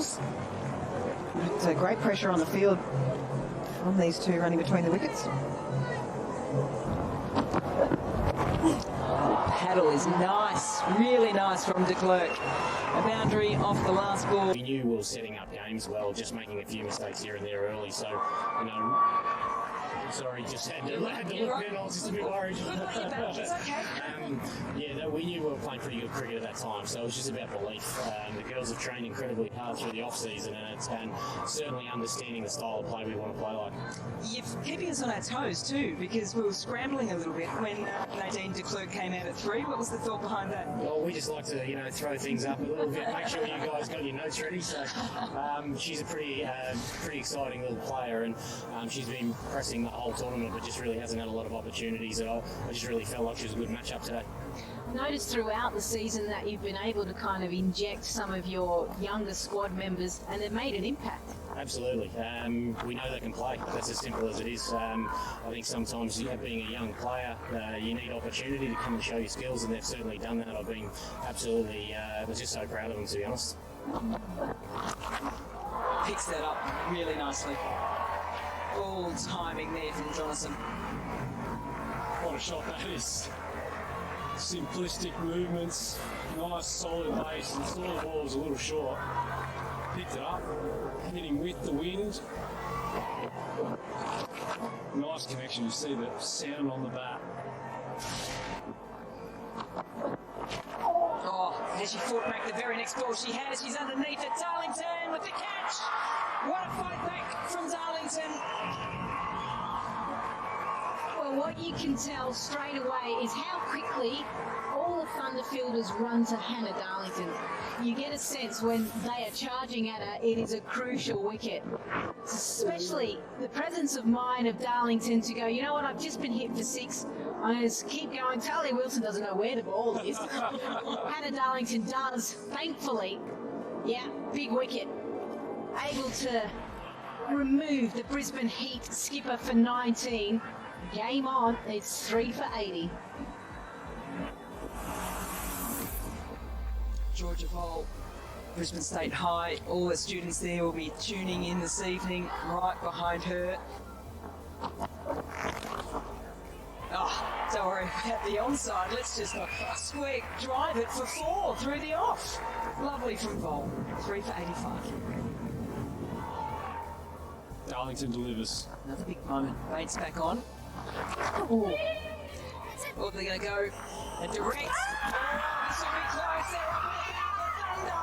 balls. But, great pressure on the field from these two running between the wickets. Paddle is nice, really nice from de Klerk. A boundary off the last ball. We knew we were setting up games well, just making a few mistakes here and there early. So, you know, sorry, just had to look then. I was just a bit worried. It's okay. We knew we were playing pretty good cricket at that time, so it was just about belief. The girls have trained incredibly hard through the off-season, and it's certainly understanding the style of play we want to play like. You're keeping us on our toes too, because we were scrambling a little bit when Nadine de Klerk came out at 3. What was the thought behind that? Well, we just like to, throw things up a little bit, make sure you guys got your notes ready. So she's a pretty exciting little player, and she's been pressing the whole tournament, but just really hasn't had a lot of opportunities. And I just really felt like she was a good matchup today. Noticed throughout the season that you've been able to kind of inject some of your younger squad members, and they've made an impact. Absolutely. We know they can play. That's as simple as it is. I think sometimes, being a young player, you need opportunity to come and show your skills, and they've certainly done that. I've been absolutely, I was just so proud of them, to be honest. Picks that up really nicely. All timing there from Jonathan. What a shot that is. Simplistic movements, nice solid base, and saw the ball was a little short. Picked it up, hitting with the wind. Nice connection, you see the sound on the bat. Oh, has she fought back the very next ball she has? She's underneath it. Darlington with the catch. What a fight back from Darlington. Well, what you can tell straight away is how quickly all the Thunder fielders run to Hannah Darlington. You get a sense when they are charging at her, it is a crucial wicket. Especially the presence of mind of Darlington to go, you know what, I've just been hit for 6. I'm going to keep going. Talia Wilson doesn't know where the ball is. Hannah Darlington does, thankfully. Yeah, big wicket. Able to remove the Brisbane Heat skipper for 19. Game on, it's 3 for 80. Georgia Bowl, Brisbane State High. All the students there will be tuning in this evening, right behind her. Oh, don't worry about the onside. Let's just square drive it for 4 through the off. Lovely from Bowl. 3 for 85. Darlington delivers. Another big moment. Bates back on. Oh. Oh, they're going to go a direct. Oh, this will be close. They're up there.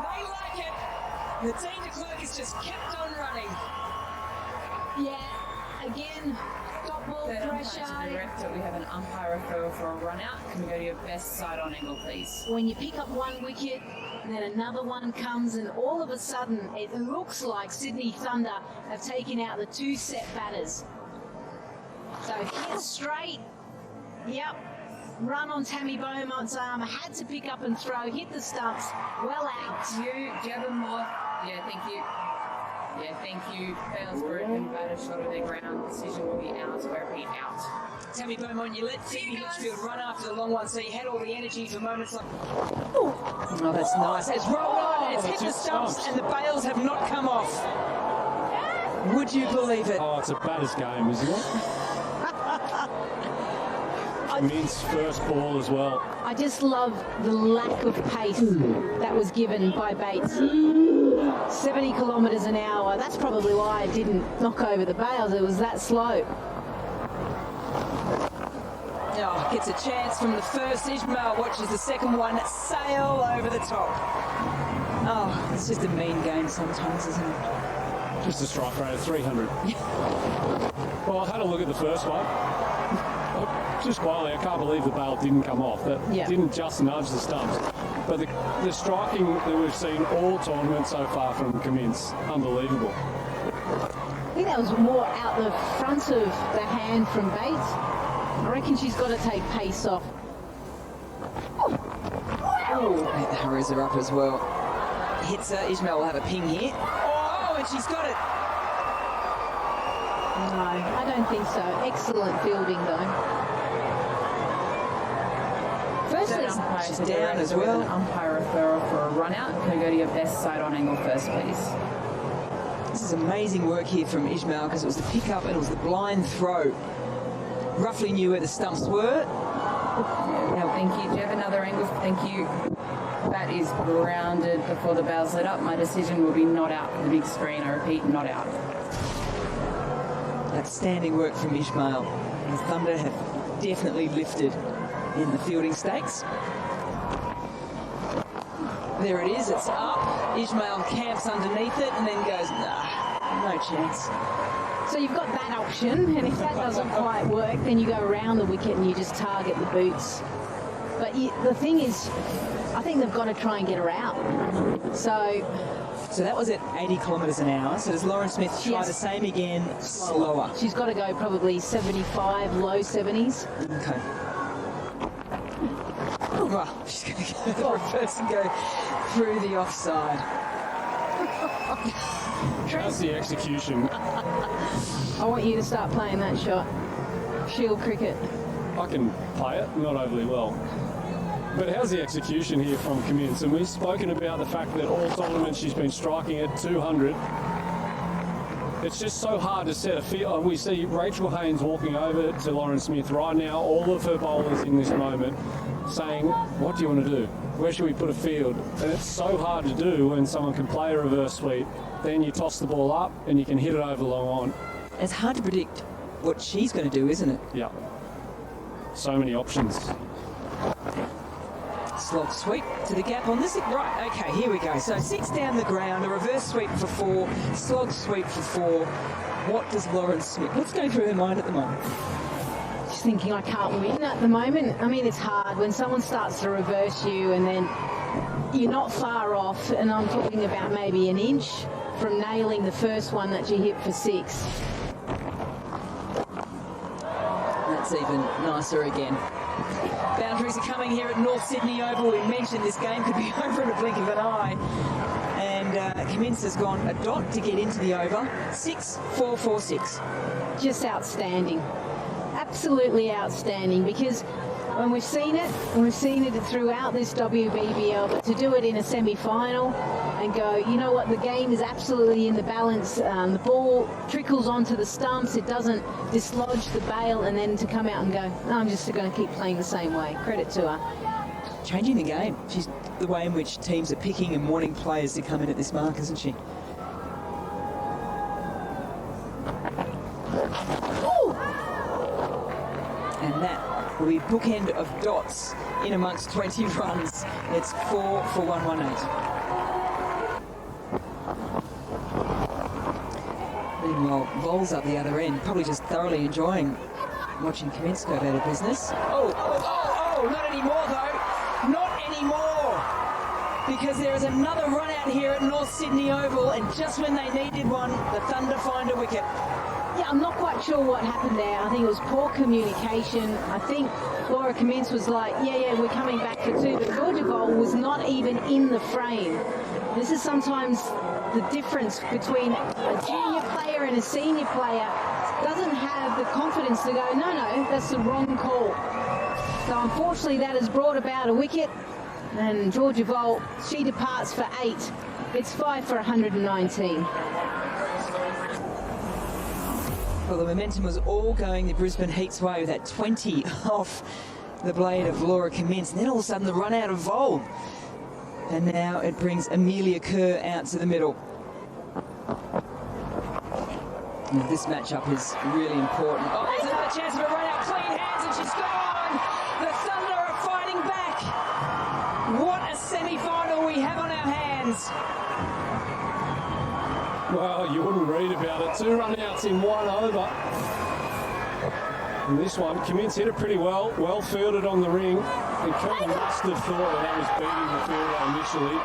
They like it. Nadine de Klerk has just kept on running. Yeah, again, dot ball Third umpire to the pressure. ref that we have an umpire referral for a run out. Can we go to your best side on angle, please? When you pick up one wicket, and then another one comes, and all of a sudden it looks like Sydney Thunder have taken out the 2 set batters. So hit straight. Yep. Run on Tammy Beaumont's arm. Had to pick up and throw. Hit the stumps. Well out. Do you have a more? Yeah, thank you. Yeah, thank you. Fails broken, batter shot of their ground. Decision will be out. We're repeat out. Tammy Beaumont, you let Phoebe Litchfield run after the long one, so you had all the energy for moments like. Oh, that's nice. It's rolled on, it's hit the stumps, and the bails have not come off. Would you believe it? Oh, it's a batter's game, isn't it? Mint's first ball as well. I just love the lack of pace that was given by Bates. 70 kilometres an hour. That's probably why it didn't knock over the bails. It was that slow. Oh, gets a chance from the first. Ismail watches the second one sail over the top. Oh, it's just a mean game sometimes, isn't it? Just a strike rate of 300. Well, I had a look at the first one. Just quietly, I can't believe the bail didn't come off. That didn't just nudge the stumps. But the striking that we've seen all tournament so far from Cummins, unbelievable. I think that was more out the front of the hand from Bates. I reckon she's got to take pace off. Oh, the hurries are up as well. Hits her. Ismail will have a ping here. Oh, and she's got it. No, I don't think so. Excellent fielding though. Leslie, she's to down direct as with well. An umpire referral for a run out. Can we go to your best side on angle first, please? This is amazing work here from Ismail because it was the pick-up and it was the blind throw. Roughly knew where the stumps were. Now, thank you. Do you have another angle? Thank you. That is grounded before the bail's lit up. My decision will be not out for the big screen. I repeat, not out. Outstanding work from Ismail. The Thunder have definitely lifted in the fielding stakes. There it is, it's up. Ismail camps underneath it and then goes, nah, no chance. So you've got that option, and if that doesn't quite work, then you go around the wicket and you just target the boots. But the thing is, I think they've got to try and get her out. So that was at 80 kilometres an hour. So does Lauren Smith try the same again, slower? She's got to go probably 75, low 70s. Okay. Oh, well, she's going to go the reverse and go through the offside. How's the execution? I want you to start playing that shot. Shield cricket. I can play it, not overly well. But how's the execution here from Cummins? And we've spoken about the fact that all tournaments she's been striking at 200. It's just so hard to set a field. We see Rachel Haynes walking over to Lauren Smith right now, all of her bowlers in this moment, saying, what do you want to do? Where should we put a field? And it's so hard to do when someone can play a reverse sweep. Then you toss the ball up and you can hit it over the long on. It's hard to predict what she's going to do, isn't it? Yeah. So many options. Slog sweep to the gap on this. Right, okay, here we go. So 6 down the ground, a reverse sweep for 4, slog sweep for 4. What does Lauren Smith, what's going through her mind at the moment? She's thinking, I can't win at the moment. I mean, it's hard when someone starts to reverse you and then you're not far off, and I'm talking about maybe an inch from nailing the first one that you hit for 6. That's even nicer again. Boundaries are coming here at North Sydney Oval. We mentioned this game could be over in a blink of an eye. And Cummins has gone a dot to get into the over. 6-4-4-6. Just outstanding. Absolutely outstanding, because when we've seen it throughout this WBBL, but to do it in a semi-final and go, you know what, the game is absolutely in the balance. The ball trickles onto the stumps, it doesn't dislodge the bail, and then to come out and go, no, I'm just going to keep playing the same way. Credit to her. Changing the game. She's the way in which teams are picking and wanting players to come in at this mark, isn't she? And that will be bookend of dots in amongst 20 runs. It's 4 for 118. Meanwhile, Vols up the other end, probably just thoroughly enjoying watching Cummins go about her business. Oh, not anymore though. Not anymore. Because there is another run out here at North Sydney Oval, and just when they needed one, the Thunder find a wicket. Yeah, I'm not quite sure what happened there. I think it was poor communication. I think Laura Cummins was like, yeah, we're coming back for 2, but Georgia Vol was not even in the frame. This is sometimes the difference between a junior player and a senior player. Doesn't have the confidence to go, no, that's the wrong call. So unfortunately that has brought about a wicket, and Georgia Vol, she departs for 8. It's 5 for 119. Well, the momentum was all going the Brisbane Heat's way with that 20 off the blade of Laura Cummins. And then all of a sudden the run out of Vol. And now it brings Amelia Kerr out to the middle. And this matchup is really important. Oh, there's another chance of a run out. Clean hands and she's gone. The Thunder are fighting back. What a semi-final we have on our hands. Well, you wouldn't read about it. 2 run-outs in 1 over. And this one, Cummins hit it pretty well fielded on the ring. And Kerr must have thought that was beating the fielder initially.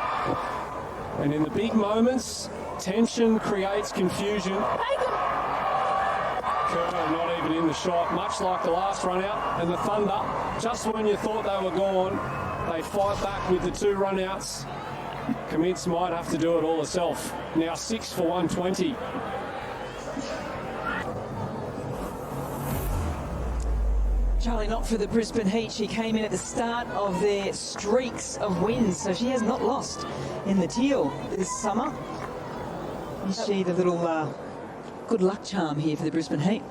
And in the big moments, tension creates confusion. Kerr not even in the shot, much like the last run-out. And the Thunder, just when you thought they were gone, they fight back with the 2 run-outs. Cummins might have to do it all herself. Now 6 for 120. Charlie Knott for the Brisbane Heat. She came in at the start of their streaks of wins, so she has not lost in the teal this summer. Is she the little good luck charm here for the Brisbane Heat?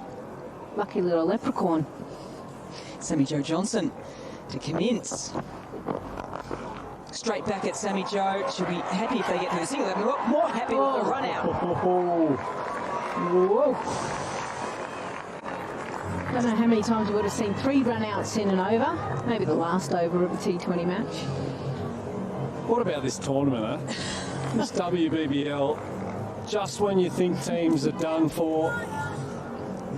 Lucky little leprechaun. Sammy Jo Johnson to commence. Straight back at Sammy Jo. She'll be happy if they get to the single. They'll be more happy with the run out. Whoa. I don't know how many times we would have seen 3 run-outs in and over. Maybe the last over of a T20 match. What about this tournament, eh? This WBBL, just when you think teams are done for,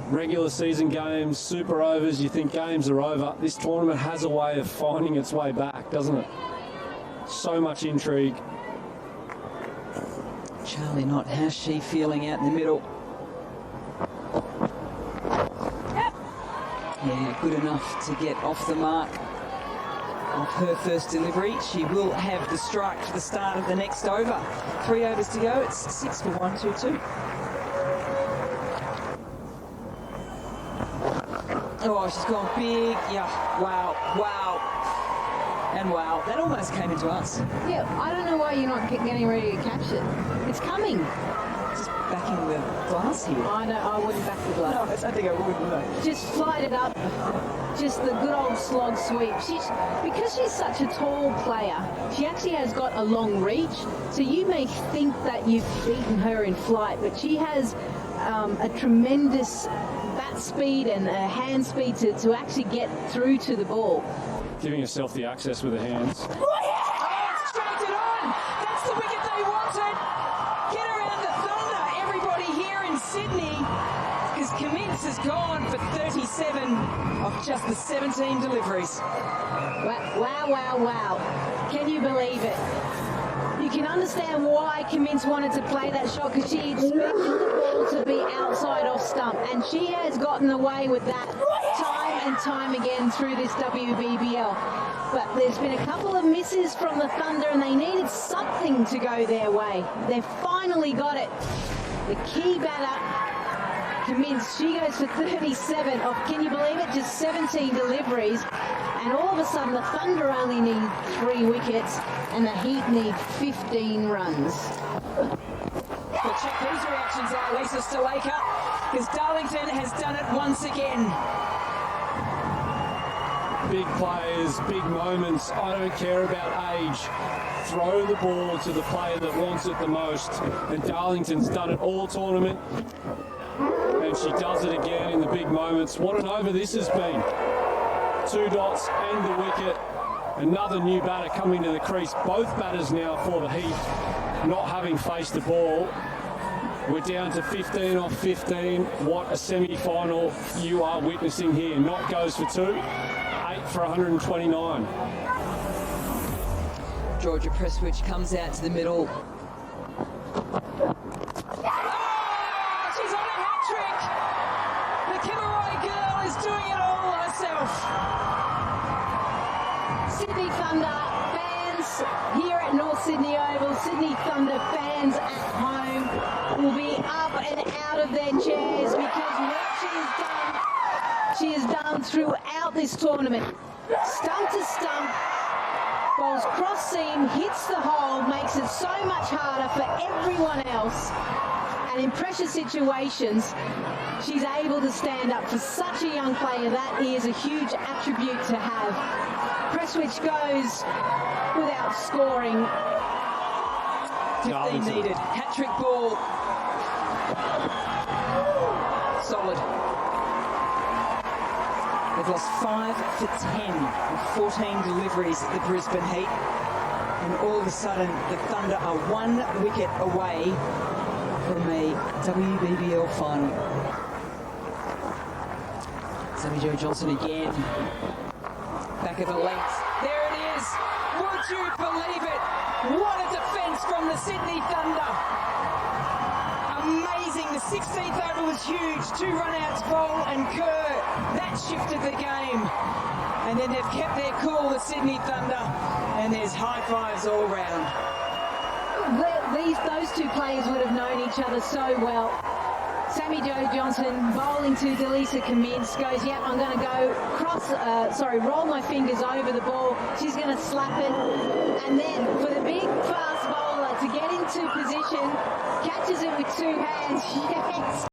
regular season games, super overs, you think games are over, this tournament has a way of finding its way back, doesn't it? So much intrigue. Charlie Knott, how's she feeling out in the middle? Yeah, good enough to get off the mark of her first delivery. She will have the strike for the start of the next over. 3 overs to go. It's 6 for 1, 2, 2. Oh, she's gone big. Yeah, wow, wow. And wow, that almost came into us. Yeah, I don't know why you're not getting ready to catch it. It's coming. Just backing the glass here. I wouldn't back the glass. No, I think I would, no. Just slide it up. Just the good old slog sweep. Because she's such a tall player, she actually has got a long reach. So you may think that you've beaten her in flight, but she has a tremendous bat speed and a hand speed to actually get through to the ball. Giving herself the access with her hands. Oh, it's dragged it on. That's the wicket they wanted. Get around the Thunder, everybody here in Sydney, because Cummins has gone for 37 of just the 17 deliveries. Wow, wow, wow. Can you believe it? You can understand why Cummins wanted to play that shot, because she expected the ball to be outside off stump, and she has gotten away with that time and time again through this WBBL. But there's been a couple of misses from the Thunder, and they needed something to go their way. They've finally got it. The key batter, Cummins, she goes for 37 of, can you believe it, just 17 deliveries. And all of a sudden, the Thunder only need 3 wickets, and the Heat need 15 runs. But check these reactions out, Lisa Sthalekar, because Darlington has done it once again. Big players, big moments. I don't care about age. Throw the ball to the player that wants it the most. And Darlington's done it all tournament. And she does it again in the big moments. What an over this has been. 2 dots and the wicket. Another new batter coming to the crease. Both batters now for the Heat, not having faced the ball. We're down to 15 off 15. What a semi-final you are witnessing here. Knott goes for 2, 8 for 129. Georgia Prestwich comes out to the middle. She's on a hat-trick! The Kimmeroy girl is doing it all herself. Sydney Thunder fans here at North Sydney Oval, Sydney Thunder fans at home will be up and out of their chairs, because what she has done throughout this tournament, stump to stump, bowls cross seam, hits the hole, makes it so much harder for everyone else. And in pressure situations, she's able to stand up for such a young player. That is a huge attribute to have. Prestwich goes without scoring. 15 needed. Hat-trick ball. Solid. They've lost 5 for 10 of 14 deliveries at the Brisbane Heat. And all of a sudden, the Thunder are 1 wicket away from a WBBL final. Sammy Jo Johnson again. Back of the length. There it is. Would you believe it? What a defence from the Sydney Thunder. Amazing. The 16th over was huge. 2 run-outs, Bowl and Kerr. That shifted the game. And then they've kept their cool, the Sydney Thunder. And there's high fives all round. Those 2 players would have known each other so well. Sammy Jo Johnson bowling to Delisa Cummins, goes, yep, I'm going to go roll my fingers over the ball. She's going to slap it. And then for the big fast bowler to get into position, catches it with two hands. Yes.